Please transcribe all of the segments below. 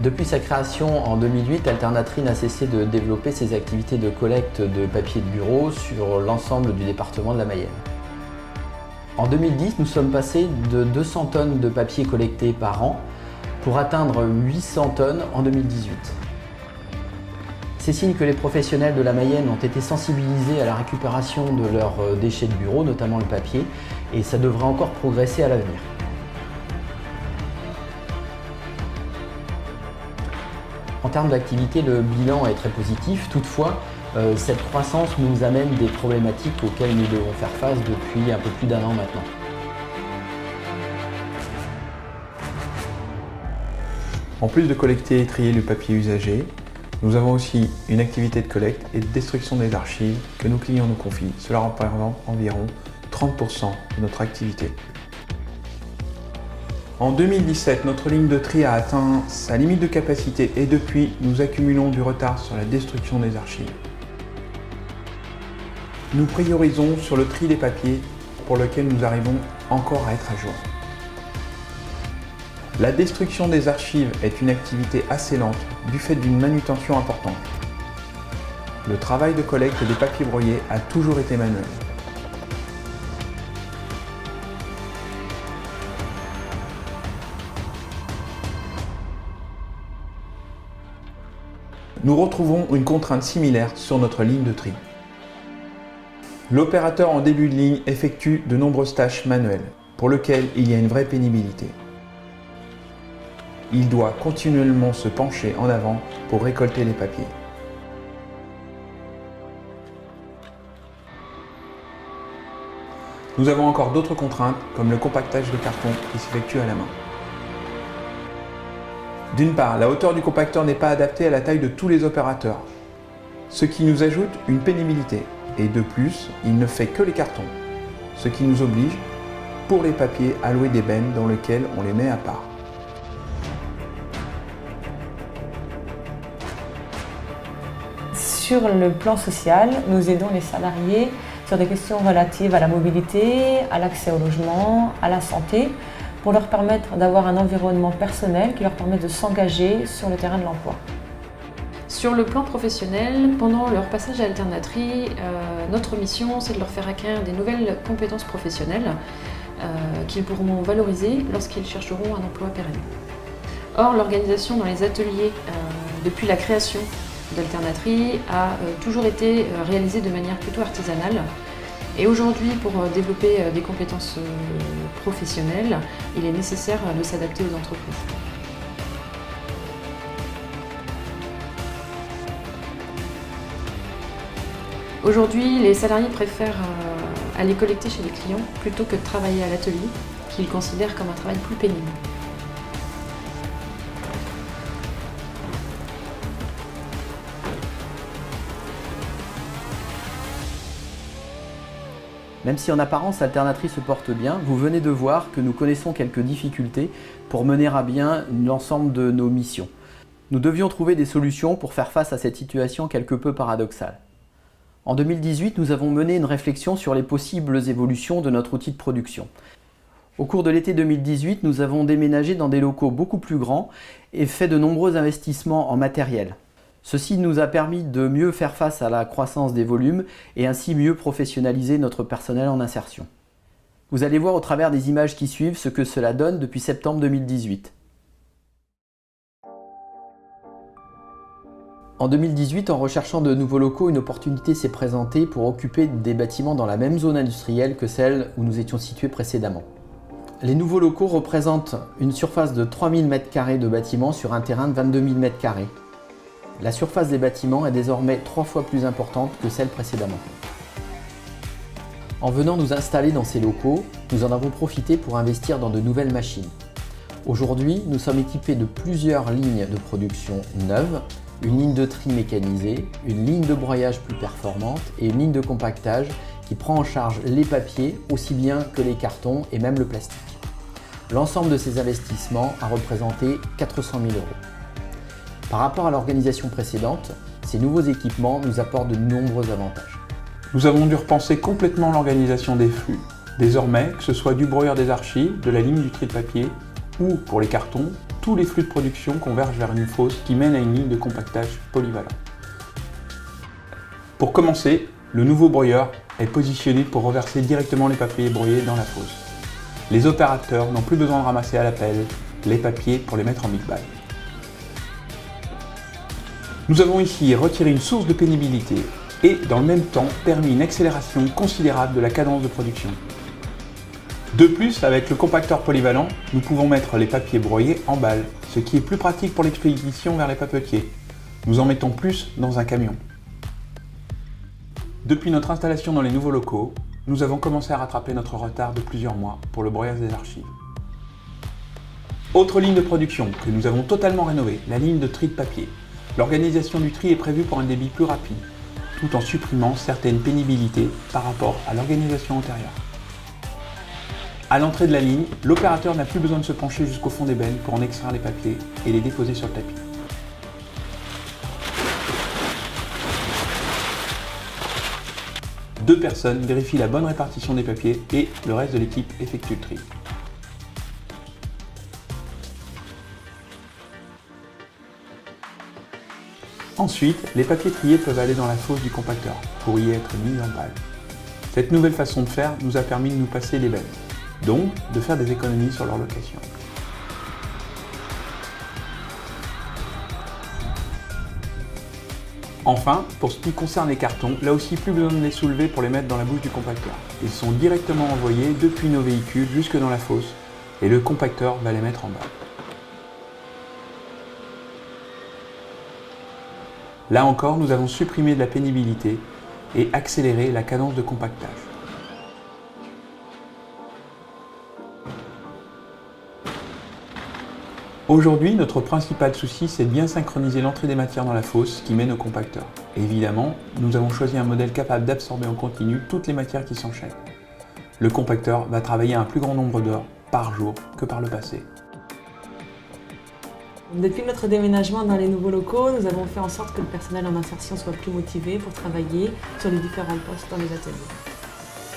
Depuis sa création en 2008, Alternatri n'a cessé de développer ses activités de collecte de papier de bureau sur l'ensemble du département de la Mayenne. En 2010, nous sommes passés de 200 tonnes de papier collecté par an pour atteindre 800 tonnes en 2018. C'est signe que les professionnels de la Mayenne ont été sensibilisés à la récupération de leurs déchets de bureau, notamment le papier, et ça devrait encore progresser à l'avenir. En termes d'activité, le bilan est très positif. Toutefois, cette croissance nous amène des problématiques auxquelles nous devons faire face depuis un peu plus d'un an maintenant. En plus de collecter et trier le papier usagé, nous avons aussi une activité de collecte et de destruction des archives que nos clients nous confient. Cela représente environ 30% de notre activité. En 2017, notre ligne de tri a atteint sa limite de capacité et depuis, nous accumulons du retard sur la destruction des archives. Nous priorisons sur le tri des papiers pour lequel nous arrivons encore à être à jour. La destruction des archives est une activité assez lente du fait d'une manutention importante. Le travail de collecte des papiers broyés a toujours été manuel. Nous retrouvons une contrainte similaire sur notre ligne de tri. L'opérateur en début de ligne effectue de nombreuses tâches manuelles, pour lesquelles il y a une vraie pénibilité. Il doit continuellement se pencher en avant pour récolter les papiers. Nous avons encore d'autres contraintes, comme le compactage de carton qui s'effectue à la main. D'une part, la hauteur du compacteur n'est pas adaptée à la taille de tous les opérateurs, ce qui nous ajoute une pénibilité. Et de plus, il ne fait que les cartons, ce qui nous oblige, pour les papiers, à louer des bennes dans lesquelles on les met à part. Sur le plan social, nous aidons les salariés sur des questions relatives à la mobilité, à l'accès au logement, à la santé, pour leur permettre d'avoir un environnement personnel qui leur permet de s'engager sur le terrain de l'emploi. Sur le plan professionnel, pendant leur passage à Alternatri, notre mission c'est de leur faire acquérir des nouvelles compétences professionnelles qu'ils pourront valoriser lorsqu'ils chercheront un emploi pérenne. Or, l'organisation dans les ateliers depuis la création d'Alternatri a toujours été réalisée de manière plutôt artisanale. Et aujourd'hui, pour développer des compétences professionnelles, il est nécessaire de s'adapter aux entreprises. Aujourd'hui, les salariés préfèrent aller collecter chez les clients plutôt que de travailler à l'atelier, qu'ils considèrent comme un travail plus pénible. Même si en apparence Alternatri se porte bien, vous venez de voir que nous connaissons quelques difficultés pour mener à bien l'ensemble de nos missions. Nous devions trouver des solutions pour faire face à cette situation quelque peu paradoxale. En 2018, nous avons mené une réflexion sur les possibles évolutions de notre outil de production. Au cours de l'été 2018, nous avons déménagé dans des locaux beaucoup plus grands et fait de nombreux investissements en matériel. Ceci nous a permis de mieux faire face à la croissance des volumes et ainsi mieux professionnaliser notre personnel en insertion. Vous allez voir au travers des images qui suivent ce que cela donne depuis septembre 2018. En 2018, en recherchant de nouveaux locaux, une opportunité s'est présentée pour occuper des bâtiments dans la même zone industrielle que celle où nous étions situés précédemment. Les nouveaux locaux représentent une surface de 3000 m² de bâtiments sur un terrain de 22 000 m². La surface des bâtiments est désormais 3 fois plus importante que celle précédemment. En venant nous installer dans ces locaux, nous en avons profité pour investir dans de nouvelles machines. Aujourd'hui, nous sommes équipés de plusieurs lignes de production neuves, une ligne de tri mécanisée, une ligne de broyage plus performante et une ligne de compactage qui prend en charge les papiers aussi bien que les cartons et même le plastique. L'ensemble de ces investissements a représenté 400 000 €. Par rapport à l'organisation précédente, ces nouveaux équipements nous apportent de nombreux avantages. Nous avons dû repenser complètement l'organisation des flux. Désormais, que ce soit du broyeur des archives, de la ligne du tri de papier ou pour les cartons, tous les flux de production convergent vers une fosse qui mène à une ligne de compactage polyvalent. Pour commencer, le nouveau broyeur est positionné pour reverser directement les papiers broyés dans la fosse. Les opérateurs n'ont plus besoin de ramasser à la pelle les papiers pour les mettre en big bag. Nous avons ici retiré une source de pénibilité et, dans le même temps, permis une accélération considérable de la cadence de production. De plus, avec le compacteur polyvalent, nous pouvons mettre les papiers broyés en balles, ce qui est plus pratique pour l'expédition vers les papetiers. Nous en mettons plus dans un camion. Depuis notre installation dans les nouveaux locaux, nous avons commencé à rattraper notre retard de plusieurs mois pour le broyage des archives. Autre ligne de production que nous avons totalement rénovée, la ligne de tri de papier. L'organisation du tri est prévue pour un débit plus rapide, tout en supprimant certaines pénibilités par rapport à l'organisation antérieure. À l'entrée de la ligne, l'opérateur n'a plus besoin de se pencher jusqu'au fond des bennes pour en extraire les papiers et les déposer sur le tapis. Deux personnes vérifient la bonne répartition des papiers et le reste de l'équipe effectue le tri. Ensuite, les papiers triés peuvent aller dans la fosse du compacteur pour y être mis en balle. Cette nouvelle façon de faire nous a permis de nous passer les bennes, donc de faire des économies sur leur location. Enfin, pour ce qui concerne les cartons, là aussi plus besoin de les soulever pour les mettre dans la bouche du compacteur. Ils sont directement envoyés depuis nos véhicules jusque dans la fosse et le compacteur va les mettre en bas. Là encore, nous avons supprimé de la pénibilité et accéléré la cadence de compactage. Aujourd'hui, notre principal souci, c'est de bien synchroniser l'entrée des matières dans la fosse qui mène au compacteur. Et évidemment, nous avons choisi un modèle capable d'absorber en continu toutes les matières qui s'enchaînent. Le compacteur va travailler un plus grand nombre d'heures par jour que par le passé. Depuis notre déménagement dans les nouveaux locaux, nous avons fait en sorte que le personnel en insertion soit plus motivé pour travailler sur les différents postes dans les ateliers.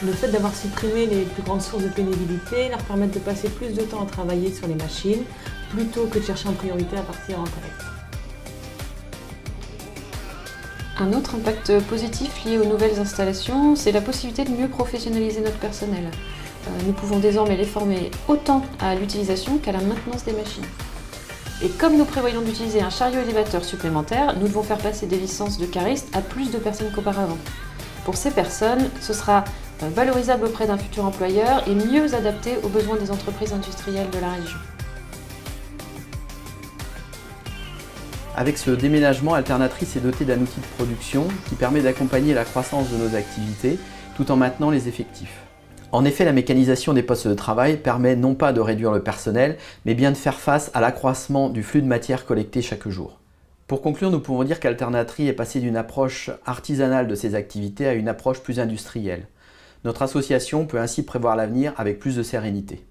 Le fait d'avoir supprimé les plus grandes sources de pénibilité leur permet de passer plus de temps à travailler sur les machines plutôt que de chercher en priorité à partir en collecte. Un autre impact positif lié aux nouvelles installations, c'est la possibilité de mieux professionnaliser notre personnel. Nous pouvons désormais les former autant à l'utilisation qu'à la maintenance des machines. Et comme nous prévoyons d'utiliser un chariot élévateur supplémentaire, nous devons faire passer des licences de caristes à plus de personnes qu'auparavant. Pour ces personnes, ce sera valorisable auprès d'un futur employeur et mieux adapté aux besoins des entreprises industrielles de la région. Avec ce déménagement, Alternatrice est dotée d'un outil de production qui permet d'accompagner la croissance de nos activités tout en maintenant les effectifs. En effet, la mécanisation des postes de travail permet non pas de réduire le personnel, mais bien de faire face à l'accroissement du flux de matière collectée chaque jour. Pour conclure, nous pouvons dire qu'Alternatrice est passée d'une approche artisanale de ses activités à une approche plus industrielle. Notre association peut ainsi prévoir l'avenir avec plus de sérénité.